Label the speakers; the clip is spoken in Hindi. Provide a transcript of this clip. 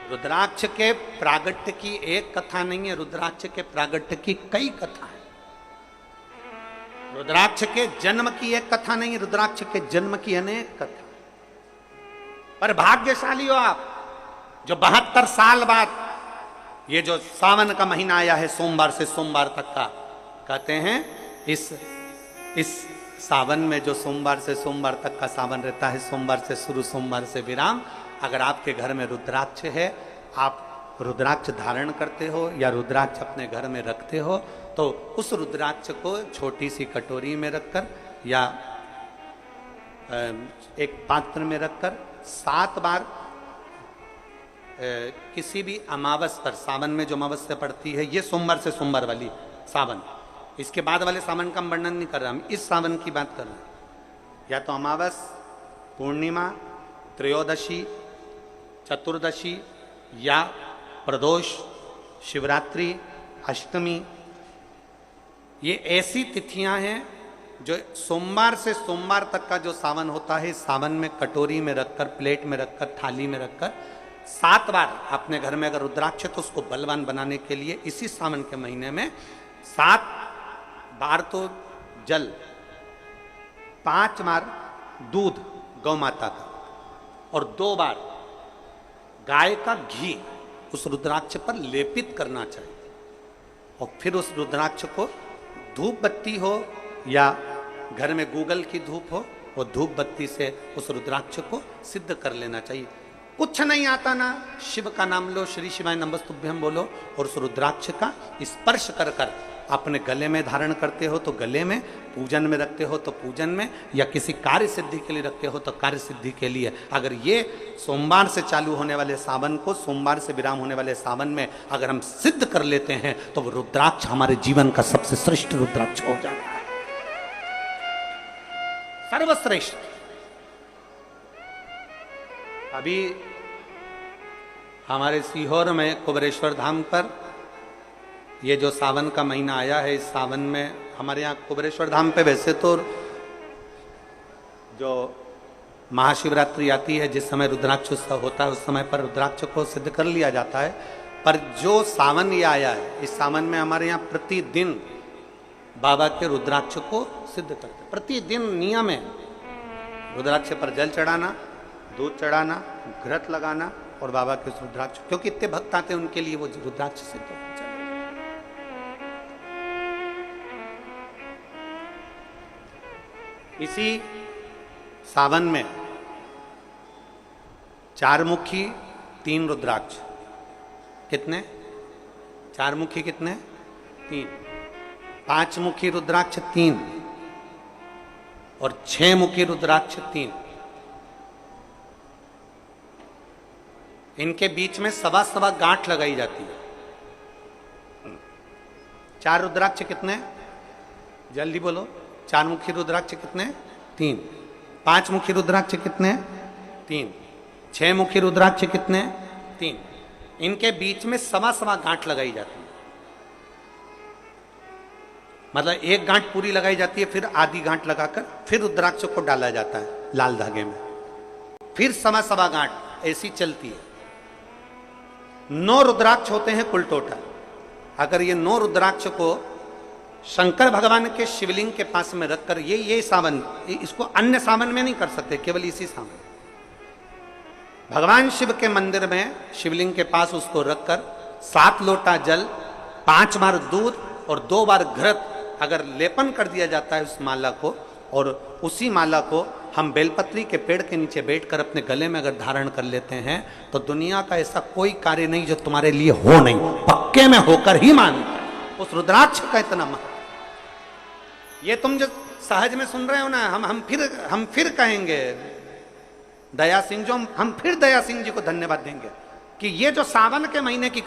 Speaker 1: रुद्राक्ष के प्रागट्य की एक कथा नहीं है, रुद्राक्ष के प्रागट्य की कई कथा है। रुद्राक्ष के जन्म की एक कथा नहीं है, रुद्राक्ष के जन्म की अनेक कथा। पर भाग्यशाली हो आप जो 72 साल बाद ये जो सावन का महीना आया है, सोमवार से सोमवार तक का, कहते हैं इस सावन में जो सोमवार से सोमवार तक का सावन रहता है, सोमवार से शुरू सोमवार से विराम, अगर आपके घर में रुद्राक्ष है, आप रुद्राक्ष धारण करते हो या रुद्राक्ष अपने घर में रखते हो, तो उस रुद्राक्ष को छोटी सी कटोरी में रखकर या एक पात्र में रखकर 7 बार किसी भी अमावस पर, सावन में जो अमावस्या पड़ती है, ये सोमवार से सोमवार वाली सावन, इसके बाद वाले सावन का हम वर्णन नहीं कर रहा, हम इस सावन की बात कर रहे हैं। या तो अमावस, पूर्णिमा, त्रयोदशी, चतुर्दशी या प्रदोष, शिवरात्रि, अष्टमी, ये ऐसी तिथियां हैं जो सोमवार से सोमवार तक का जो सावन होता है, सावन में कटोरी में रखकर, प्लेट में रखकर, थाली में रखकर 7 बार अपने घर में अगर रुद्राक्ष तो उसको बलवान बनाने के लिए इसी सावन के महीने में 7 बार तो जल, 5 बार दूध गौ माता का और 2 बार गाय का घी उस रुद्राक्ष पर लेपित करना चाहिए। और फिर उस रुद्राक्ष को धूप बत्ती हो या घर में गूगल की धूप हो, वो धूप बत्ती से उस रुद्राक्ष को सिद्ध कर लेना चाहिए। कुछ नहीं आता ना, शिव का नाम लो, श्री शिवाय नमस्तुभ्यम बोलो और उस रुद्राक्ष का स्पर्श कर कर अपने गले में धारण करते हो तो गले में, पूजन में रखते हो तो पूजन में, या किसी कार्य सिद्धि के लिए रखते हो तो कार्य सिद्धि के लिए। अगर ये सोमवार से चालू होने वाले सावन को, सोमवार से विराम होने वाले सावन में अगर हम सिद्ध कर लेते हैं तो वो रुद्राक्ष हमारे जीवन का सबसे श्रेष्ठ रुद्राक्ष हो जाता है, सर्वश्रेष्ठ। अभी हमारे सीहोर में कुबेरेश्वर धाम पर ये जो सावन का महीना आया है, इस सावन में हमारे यहाँ कुबेरेश्वर धाम पे वैसे तो जो महाशिवरात्रि आती है, जिस समय रुद्राक्ष उत्सव होता है, उस समय पर रुद्राक्ष को सिद्ध कर लिया जाता है। पर जो सावन ये आया है, इस सावन में हमारे यहाँ प्रतिदिन बाबा के रुद्राक्ष को सिद्ध करते हैं। प्रतिदिन नियम है रुद्राक्ष पर जल चढ़ाना, दूध चढ़ाना, घृत लगाना और बाबा के रुद्राक्ष, क्योंकि इतने भक्त आते हैं उनके लिए वो रुद्राक्ष सिद्ध हो जाए। इसी सावन में 4 मुखी 3 रुद्राक्ष, कितने? 4 मुखी कितने? 3। 5 मुखी रुद्राक्ष 3 और 6 मुखी रुद्राक्ष 3। इनके बीच में सवा गांठ लगाई जाती है। 4 रुद्राक्ष कितने? जल्दी बोलो। 4 मुखी रुद्राक्ष कितने? 3। 5 मुखी रुद्राक्ष कितने? 3। 6 मुखी रुद्राक्ष कितने? 3। इनके बीच में सवा गांठ लगाई जाती है। मतलब एक गांठ पूरी लगाई जाती है, फिर आधी गांठ लगाकर फिर रुद्राक्ष को डाला जाता है लाल धागे में, फिर सवा गांठ ऐसी चलती है। 9 रुद्राक्ष होते हैं कुल टोटल। अगर ये 9 रुद्राक्ष को शंकर भगवान के शिवलिंग के पास में रखकर, ये सावन, इसको अन्य सावन में नहीं कर सकते, केवल इसी सावन भगवान शिव के मंदिर में शिवलिंग के पास उसको रखकर 7 लोटा जल, 5 बार दूध और 2 बार घृत अगर लेपन कर दिया जाता है उस माला को, और उसी माला को हम बेलपत्री के पेड़ के नीचे बैठकर अपने गले में अगर धारण कर लेते हैं तो दुनिया का ऐसा कोई कार्य नहीं जो तुम्हारे लिए हो नहीं, पक्के में होकर ही मानता है। उस रुद्राक्ष का इतना महत्व, ये तुम जो सहज में सुन रहे हो ना, हम फिर कहेंगे दया सिंह, जो हम फिर दया सिंह जी को धन्यवाद देंगे कि ये जो सावन के महीने की